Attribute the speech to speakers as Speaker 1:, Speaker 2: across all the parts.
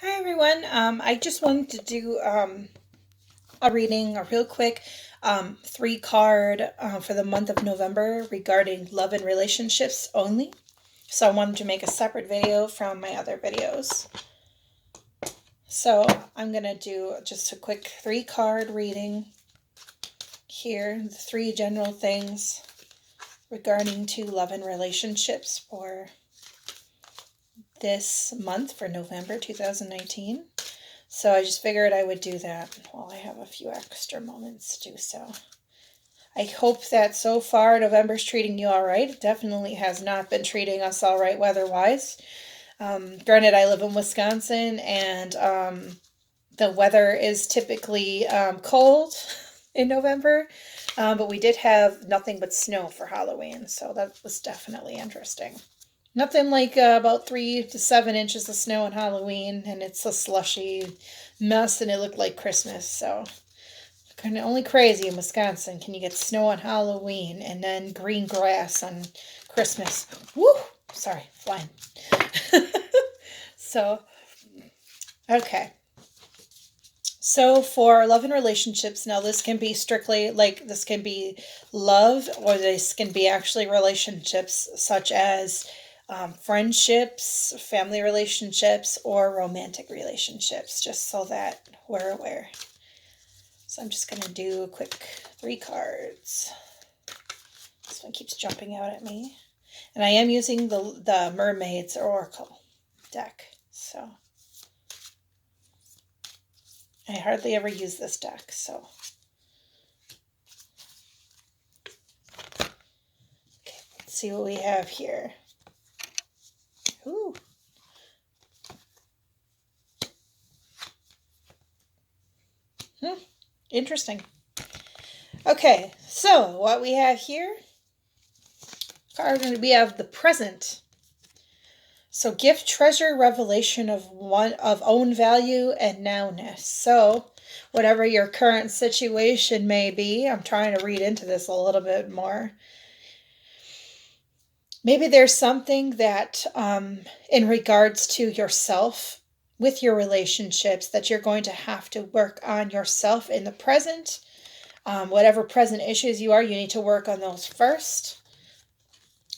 Speaker 1: Hi everyone. I just wanted to do a reading, a real quick three card for the month of November regarding love and relationships only. So I wanted to make a separate video from my other videos. So I'm gonna do just a quick three card reading here, the three general things regarding to love and relationships for this month for November 2019. So I just figured I would do that while I have a few extra moments to do so. I hope that so far November's treating you all right. It definitely has not been treating us all right weather-wise. Granted, I live in Wisconsin, and the weather is typically cold in November, but we did have nothing but snow for Halloween, so that was definitely interesting. Nothing like about 3 to 7 inches of snow on Halloween, and it's a slushy mess, and it looked like Christmas. So, kind of only crazy in Wisconsin can you get snow on Halloween and then green grass on Christmas. Woo! Sorry, flying. So, okay. So for love and relationships, now this can be strictly like this can be love, or this can be actually relationships such as friendships, family relationships, or romantic relationships, just so that we're aware. So I'm just going to do a quick three cards. This one keeps jumping out at me. And I am using the Mermaids Oracle deck. So I hardly ever use this deck, so. Okay, let's see what we have here. Ooh. Interesting. Okay, so what we have here, we have the present. So gift, treasure, revelation of own value and nowness. So whatever your current situation may be, I'm trying to read into this a little bit more. Maybe there's something that in regards to yourself with your relationships that you're going to have to work on yourself in the present. Whatever present issues you are, you need to work on those first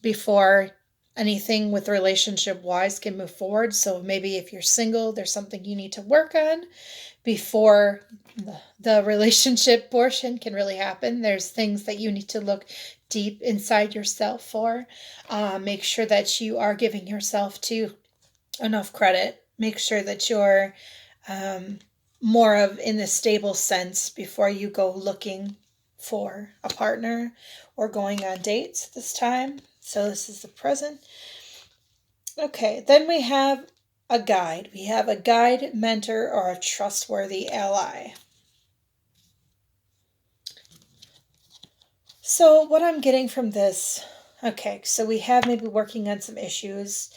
Speaker 1: before anything with relationship wise can move forward. So maybe if you're single, there's something you need to work on before the relationship portion can really happen. There's things that you need to look deep inside yourself for. Make sure that you are giving yourself to enough credit. Make sure that you're more of in the stable sense before you go looking for a partner or going on dates this time. So this is the present. Okay, then we have a guide. We have a guide, mentor, or a trustworthy ally. So what I'm getting from this, okay, so we have maybe working on some issues.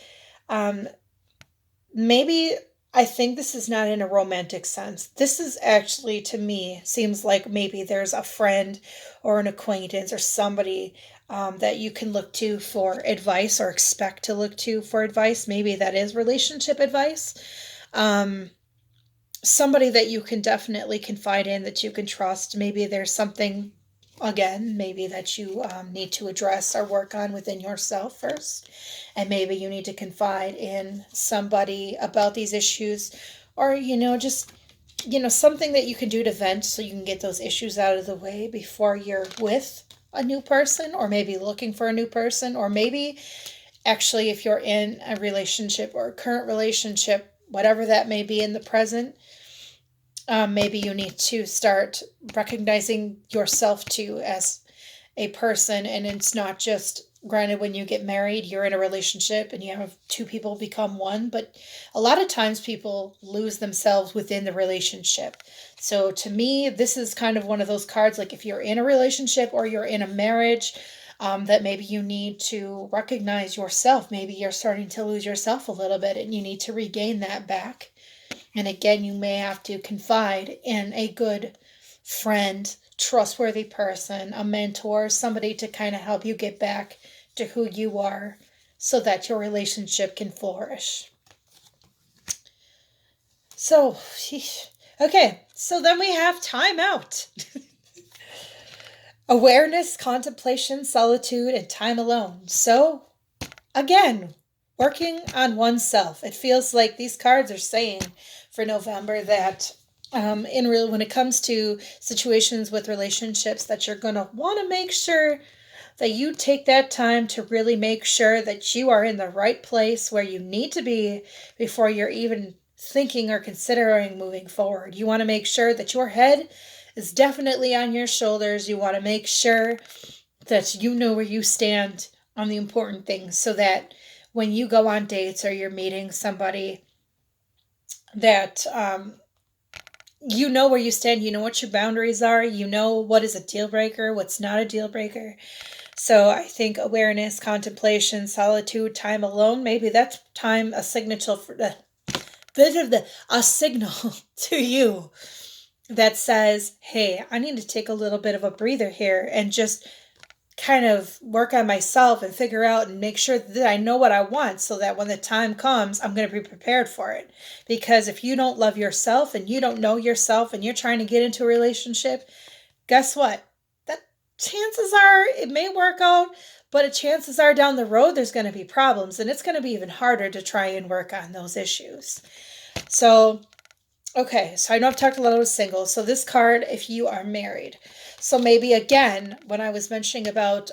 Speaker 1: Maybe I think this is not in a romantic sense. This is actually, to me, seems like maybe there's a friend or an acquaintance or somebody that you can look to for advice or expect to look to for advice. Maybe that is relationship advice. Um, Somebody that you can definitely confide in, that you can trust. Maybe there's something, again, maybe that you need to address or work on within yourself first. And maybe you need to confide in somebody about these issues, or, just, something that you can do to vent so you can get those issues out of the way before you're with a new person, or maybe looking for a new person, or maybe actually if you're in a relationship or a current relationship, whatever that may be in the present, maybe you need to start recognizing yourself too as a person, and it's not just, granted, when you get married you're in a relationship and you have two people become one, but a lot of times people lose themselves within the relationship. So to me, this is kind of one of those cards, like if you're in a relationship or you're in a marriage, that maybe you need to recognize yourself. Maybe you're starting to lose yourself a little bit and you need to regain that back. And again, you may have to confide in a good friend, trustworthy person, a mentor, somebody to kind of help you get back to who you are so that your relationship can flourish. So, sheesh. Okay, so then we have time out. Awareness, contemplation, solitude, and time alone. So, again, working on oneself. It feels like these cards are saying for November that in real when it comes to situations with relationships that you're going to want to make sure that you take that time to really make sure that you are in the right place where you need to be before you're even thinking or considering moving forward. You want to make sure that your head is definitely on your shoulders. You want to make sure that you know where you stand on the important things so that when you go on dates or you're meeting somebody that you know where you stand, you know what your boundaries are, you know what is a deal breaker, what's not a deal breaker. So I think awareness, contemplation, solitude, time alone, maybe that's time a signal for the bit of the a signal to you that says, hey, I need to take a little bit of a breather here and just kind of work on myself and figure out and make sure that I know what I want so that when the time comes, I'm going to be prepared for it. Because if you don't love yourself and you don't know yourself and you're trying to get into a relationship, guess what? That chances are it may work out, but chances are down the road there's going to be problems and it's going to be even harder to try and work on those issues. So okay, so I know I've talked a lot about singles. So this card, if you are married. So maybe again, when I was mentioning about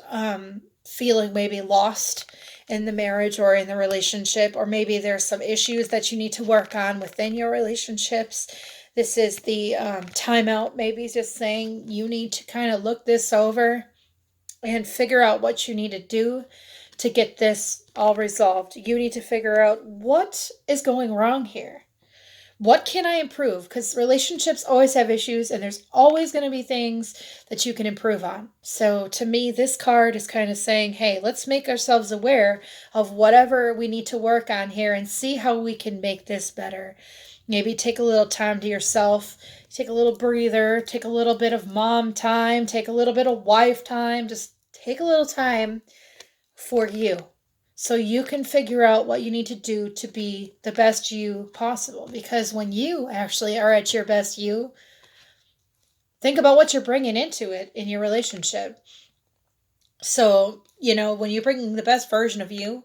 Speaker 1: feeling maybe lost in the marriage or in the relationship, or maybe there's some issues that you need to work on within your relationships. This is the timeout, maybe just saying you need to kind of look this over and figure out what you need to do to get this all resolved. You need to figure out what is going wrong here. What can I improve? Because relationships always have issues and there's always going to be things that you can improve on. So to me, this card is kind of saying, hey, let's make ourselves aware of whatever we need to work on here and see how we can make this better. Maybe take a little time to yourself, take a little breather, take a little bit of mom time, take a little bit of wife time, just take a little time for you so you can figure out what you need to do to be the best you possible. Because when you actually are at your best you, think about what you're bringing into it in your relationship. So, when you're bringing the best version of you,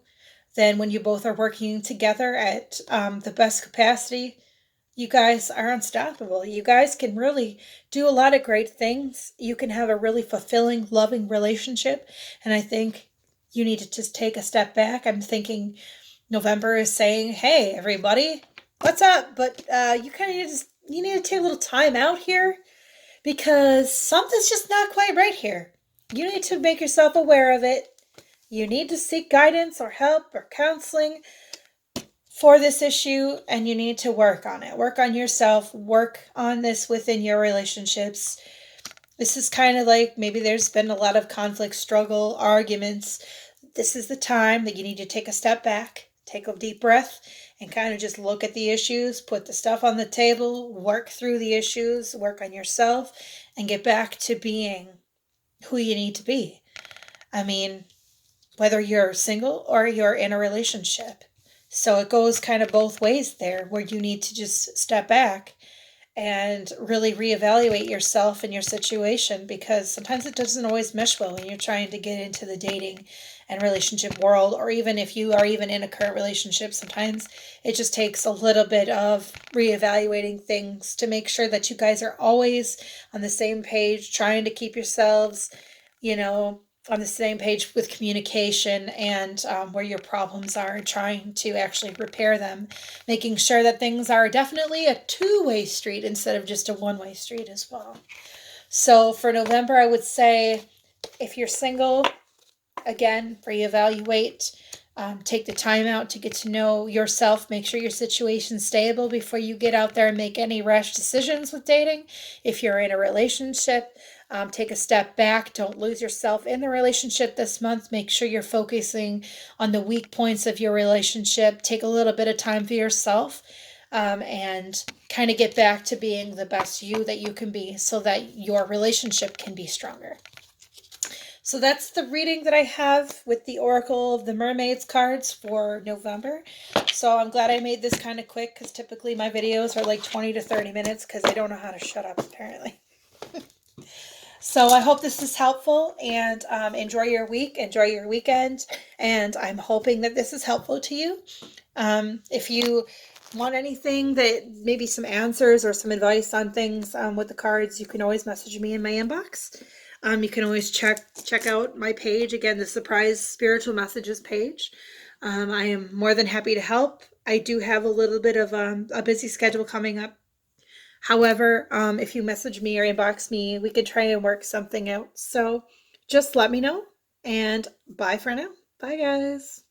Speaker 1: then when you both are working together at the best capacity, you guys are unstoppable. You guys can really do a lot of great things. You can have a really fulfilling, loving relationship. And I think you need to just take a step back. I'm thinking November is saying, hey, everybody, what's up? But you kind of need to take a little time out here because something's just not quite right here. You need to make yourself aware of it. You need to seek guidance or help or counseling for this issue, and you need to work on it. Work on yourself. Work on this within your relationships. This is kind of like maybe there's been a lot of conflict, struggle, arguments. This is the time that you need to take a step back, take a deep breath, and kind of just look at the issues, put the stuff on the table, work through the issues, work on yourself, and get back to being who you need to be. I mean, whether you're single or you're in a relationship. So it goes kind of both ways there, where you need to just step back and really reevaluate yourself and your situation, because sometimes it doesn't always mesh well when you're trying to get into the dating and relationship world, or even if you are even in a current relationship, sometimes it just takes a little bit of reevaluating things to make sure that you guys are always on the same page, trying to keep yourselves, on the same page with communication and where your problems are, and trying to actually repair them, making sure that things are definitely a two-way street instead of just a one-way street as well. So for November, I would say if you're single, again, reevaluate. Take the time out to get to know yourself. Make sure your situation's stable before you get out there and make any rash decisions with dating. If you're in a relationship, take a step back. Don't lose yourself in the relationship this month. Make sure you're focusing on the weak points of your relationship. Take a little bit of time for yourself and kind of get back to being the best you that you can be so that your relationship can be stronger. So that's the reading that I have with the Oracle of the Mermaids cards for November. So I'm glad I made this kind of quick because typically my videos are like 20 to 30 minutes because I don't know how to shut up apparently. So I hope this is helpful and enjoy your week, enjoy your weekend, and I'm hoping that this is helpful to you. If you want anything that maybe some answers or some advice on things with the cards, you can always message me in my inbox. You can always check out my page again, the Surprise Spiritual Messages page. I am more than happy to help. I do have a little bit of a busy schedule coming up. However, if you message me or inbox me, we could try and work something out. So just let me know, and bye for now. Bye, guys.